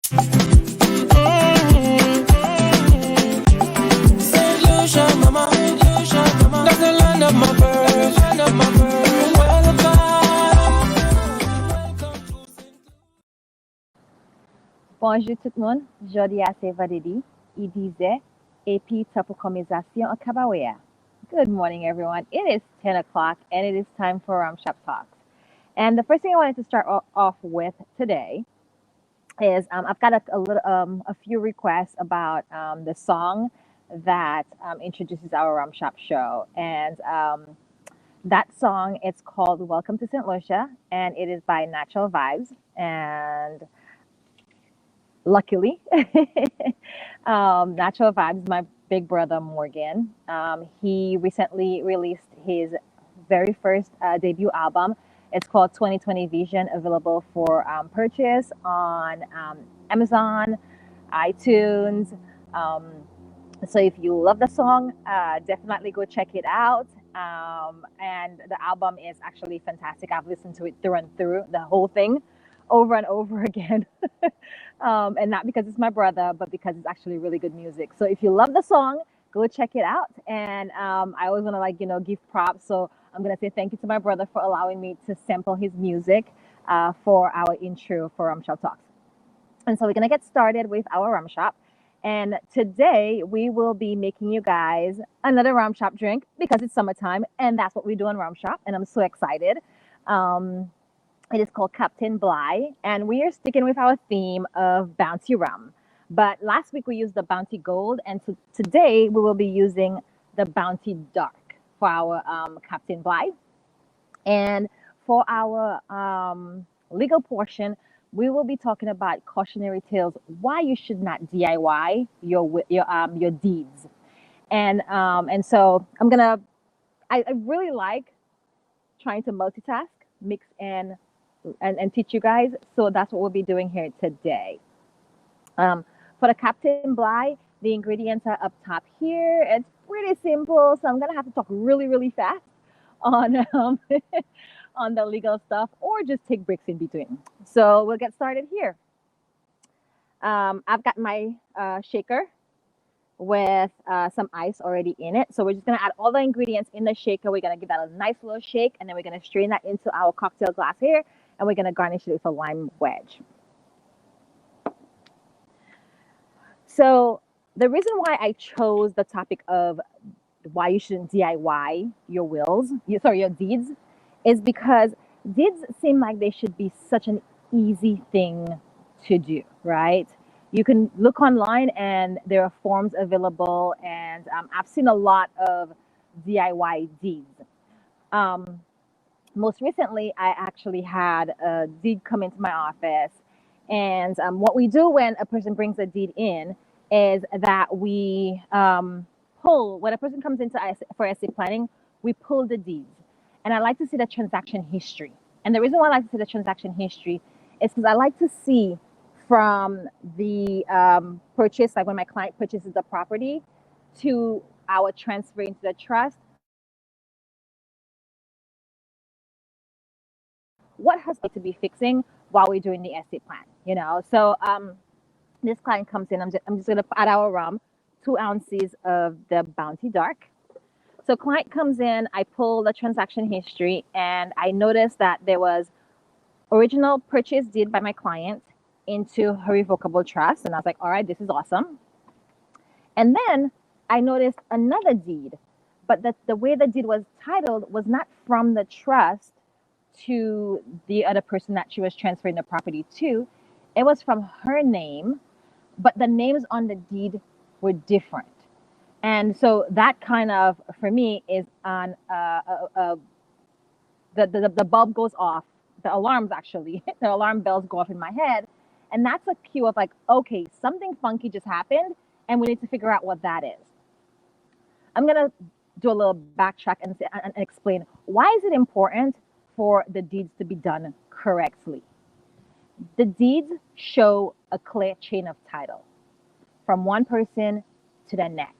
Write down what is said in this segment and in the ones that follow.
Saint Lucia, mama, that's the land of my birth, Bonjour tout le monde, jodi à c'est vendredi, il disait, et puis temps pour conversation au cabaret. Good morning, everyone. It is 10 o'clock and it is time for Rum Shop Talks. And the first thing I wanted to start off with today is I've got a few requests about the song that introduces our Rum Shop show. And that song, it's called Welcome to St. Lucia, and it is by Natural Vibes. And luckily, Natural Vibes, my big brother Morgan, he recently released his very first debut album. It's called 2020 Vision, available for purchase on Amazon, iTunes. So if you love the song, definitely go check it out. And the album is actually fantastic. I've listened to it through and through, the whole thing, over and over again. And not because it's my brother, but because it's actually really good music. So if you love the song, go check it out. And I always want to give props. So I'm gonna say thank you to my brother for allowing me to sample his music for our intro for Rum Shop Talks. And so we're gonna get started with our rum shop. And today we will be making you guys another rum shop drink because it's summertime, and that's what we do in Rum Shop. And I'm so excited. Um, it is called Captain Bligh, and we are sticking with our theme of Bounty Rum. But last week we used the Bounty Gold, and today we will be using the Bounty Dark for our Captain Bligh. And for our legal portion, we will be talking about cautionary tales why you should not DIY your deeds. And so I really like trying to multitask, mix and teach you guys. So that's what we'll be doing here today. For the Captain Bligh, the ingredients are up top here. It's pretty simple, so I'm gonna have to talk really, really fast on on the legal stuff, or just take breaks in between. So we'll get started here. I've got my shaker with some ice already in it. So we're just gonna add all the ingredients in the shaker. We're gonna give that a nice little shake, and then we're gonna strain that into our cocktail glass here, and we're gonna garnish it with a lime wedge. So the reason why I chose the topic of why you shouldn't DIY your deeds, is because deeds seem like they should be such an easy thing to do, right? You can look online and there are forms available, and I've seen a lot of DIY deeds. Um, Most recently, I actually had a deed come into my office. And what we do when a person brings a deed in is that we pull, when a person comes into for estate planning, we pull the deeds. And I like to see the transaction history. And the reason why I like to see the transaction history is because I like to see from the purchase, like when my client purchases the property, to our transfer into the trust, what has to be fixing while we're doing the estate plan. So this client comes in. I'm just going to add our rum, 2 ounces of the Bounty Dark. So client comes in, I pull the transaction history, and I noticed that there was original purchase deed by my client into her revocable trust. And I was like, all right, this is awesome. And then I noticed another deed, but the way the deed was titled was not from the trust to the other person that she was transferring the property to. It was from her name, but the names on the deed were different. And so that kind of, for me, is on the bulb goes off, the alarms actually, the alarm bells go off in my head. And that's a cue of like, okay, something funky just happened, and we need to figure out what that is. I'm going to do a little backtrack and explain why is it important for the deeds to be done correctly. The deeds show a clear chain of title from one person to the next.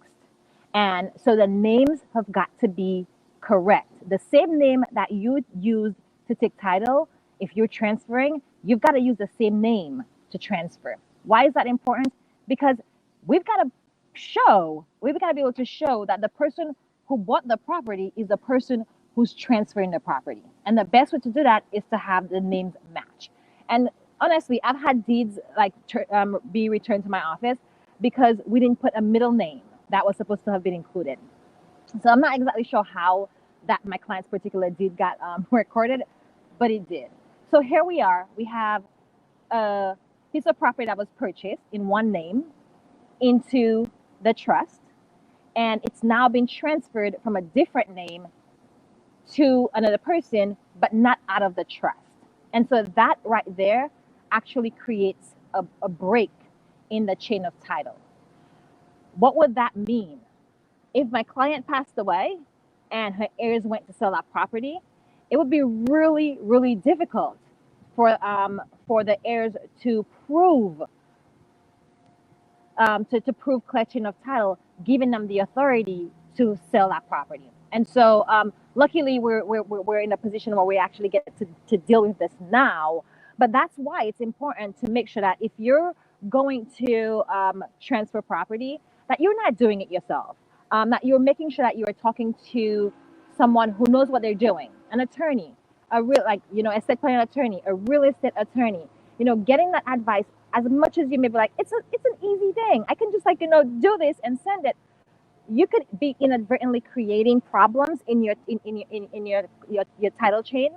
And so the names have got to be correct. The same name that you use to take title, if you're transferring, you've got to use the same name to transfer. Why is that important? Because we've got to be able to show that the person who bought the property is the person who's transferring the property. And the best way to do that is to have the names match. And honestly, I've had deeds like be returned to my office because we didn't put a middle name that was supposed to have been included. So I'm not exactly sure how that my client's particular deed got recorded, but it did. So here we are. We have a piece of property that was purchased in one name into the trust, and it's now been transferred from a different name to another person, but not out of the trust. And so that right there actually creates a break in the chain of title. What would that mean? If my client passed away and her heirs went to sell that property, it would be really, really difficult for the heirs to prove prove collection of title, giving them the authority to sell that property. And so, luckily, we're in a position where we actually get to deal with this now. But that's why it's important to make sure that if you're going to transfer property, that you're not doing it yourself. That you're making sure that you are talking to someone who knows what they're doing, an attorney, a real estate planning attorney, a real estate attorney. Getting that advice, as much as you may be like, it's an easy thing. I can just do this and send it. You could be inadvertently creating problems in your title chain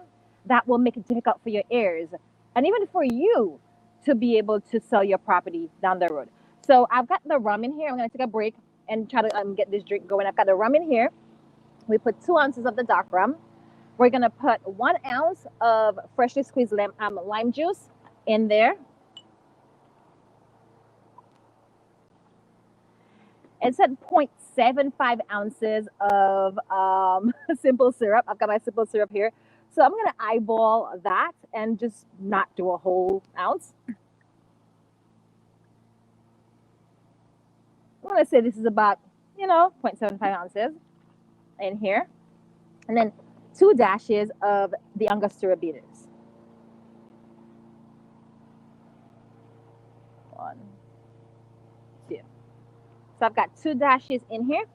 that will make it difficult for your heirs and even for you to be able to sell your property down the road. So I've got the rum in here. I'm going to take a break and try to get this drink going. I've got the rum in here. We put 2 ounces of the dark rum. We're going to put 1 ounce of freshly squeezed lime juice in there. It said 0.75 ounces of simple syrup. I've got my simple syrup here. So I'm going to eyeball that and just not do a whole ounce. I'm going to say this is about, 0.75 ounces in here. And then 2 dashes of the Angostura bitters. 1, 2. So I've got 2 dashes in here.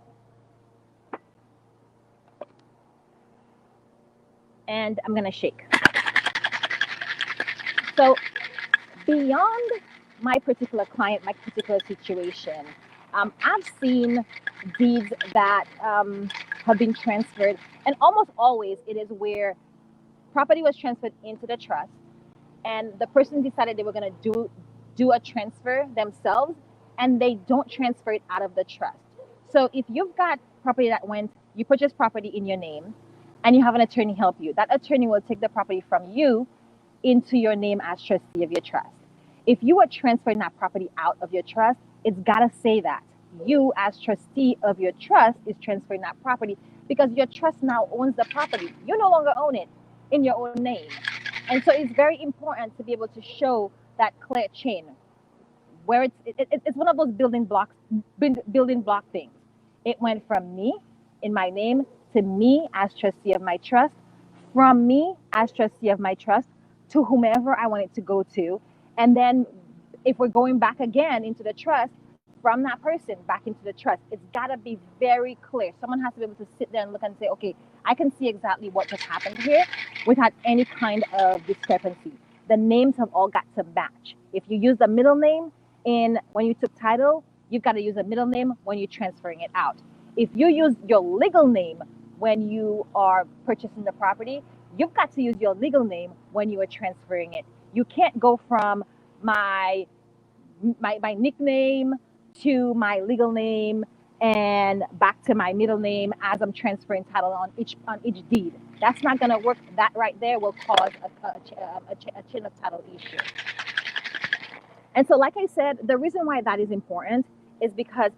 And I'm going to shake. So beyond my particular client, my particular situation, I've seen deeds that have been transferred, and almost always it is where property was transferred into the trust, and the person decided they were going to do a transfer themselves, and they don't transfer it out of the trust. So if you've got property you purchased property in your name, and you have an attorney help you, that attorney will take the property from you into your name as trustee of your trust. If you are transferring that property out of your trust, it's got to say that you as trustee of your trust is transferring that property, because your trust now owns the property. You no longer own it in your own name. And so it's very important to be able to show that clear chain where it's one of those building block things. It went from me in my name to me as trustee of my trust, from me as trustee of my trust to whomever I want it to go to. And then if we're going back again into the trust, from that person back into the trust, it's got to be very clear. Someone has to be able to sit there and look and say, okay, I can see exactly what just happened here without any kind of discrepancy. The names have all got to match. If you use the middle name when you took title, you've got to use a middle name when you're transferring it out. If you use your legal name when you are purchasing the property, you've got to use your legal name when you are transferring it. You can't go from my nickname to my legal name and back to my middle name as I'm transferring title on each deed. That's not going to work. That right there will cause a chain of title issue. And so, like I said, the reason why that is important is because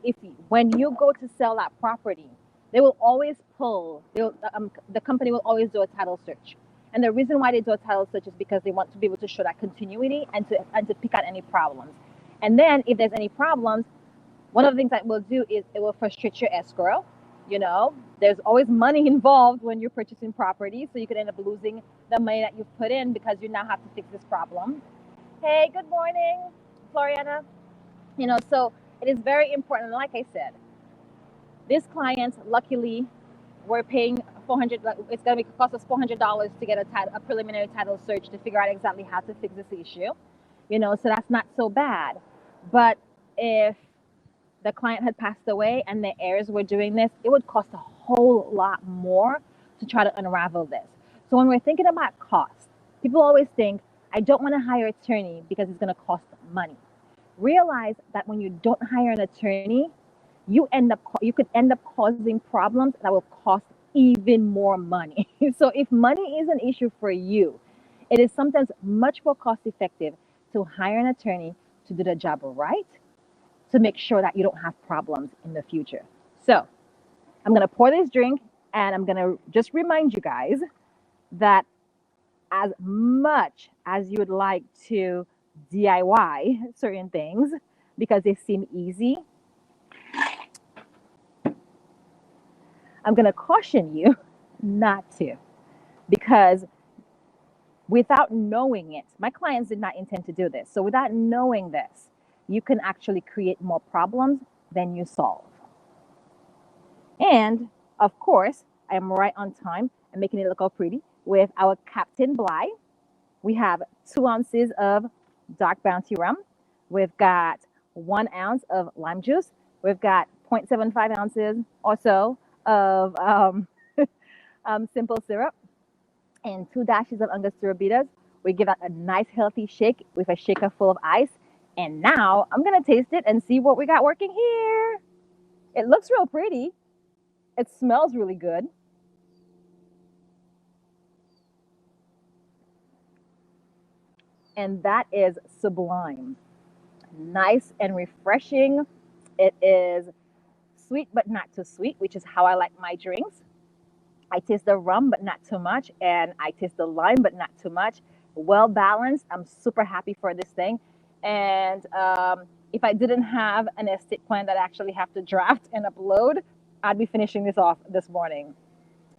when you go to sell that property, they will always the company will always do a title search. And the reason why they do a title search is because they want to be able to show that continuity and to pick out any problems. And then if there's any problems, one of the things that we'll do is it will frustrate your escrow. There's always money involved when you're purchasing property, so you could end up losing the money that you've put in because you now have to fix this problem. Hey, good morning. Floriana? So it is very important. Like I said, this client, luckily, we're paying 400. It's going to cost us $400 to get a preliminary title search to figure out exactly how to fix this issue. So that's not so bad. But if the client had passed away and the heirs were doing this, it would cost a whole lot more to try to unravel this. So when we're thinking about cost, people always think, I don't want to hire an attorney because it's going to cost money. Realize that when you don't hire an attorney, you could end up causing problems that will cost even more money. So if money is an issue for you, it is sometimes much more cost effective to hire an attorney to do the job right, to make sure that you don't have problems in the future. So I'm going to pour this drink, and I'm going to just remind you guys that as much as you would like to DIY certain things because they seem easy, I'm going to caution you not to, because without knowing it, my clients did not intend to do this. So without knowing this, you can actually create more problems than you solve. And of course, I am right on time and making it look all pretty with our Captain Bly. We have 2 ounces of dark bounty rum. We've got 1 ounce of lime juice. We've got 0.75 ounces or so of simple syrup and 2 dashes of Angostura bitters. We give that a nice healthy shake with a shaker full of ice. And now I'm gonna taste it and see what we got working here. It looks real pretty. It smells really good. And that is sublime. Nice and refreshing. It is sweet but not too sweet, which is how I like my drinks. I taste the rum but not too much, and I taste the lime but not too much. Well balanced. I'm super happy for this thing. And if I didn't have an estate plan that I actually have to draft and upload, I'd be finishing this off this morning.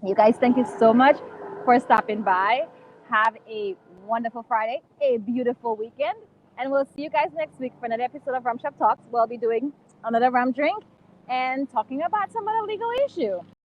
You guys, thank you so much for stopping by. Have a wonderful Friday, a beautiful weekend, and we'll see you guys next week for another episode of Rum Shop Talks. We'll be doing another rum drink and talking about some other legal issue.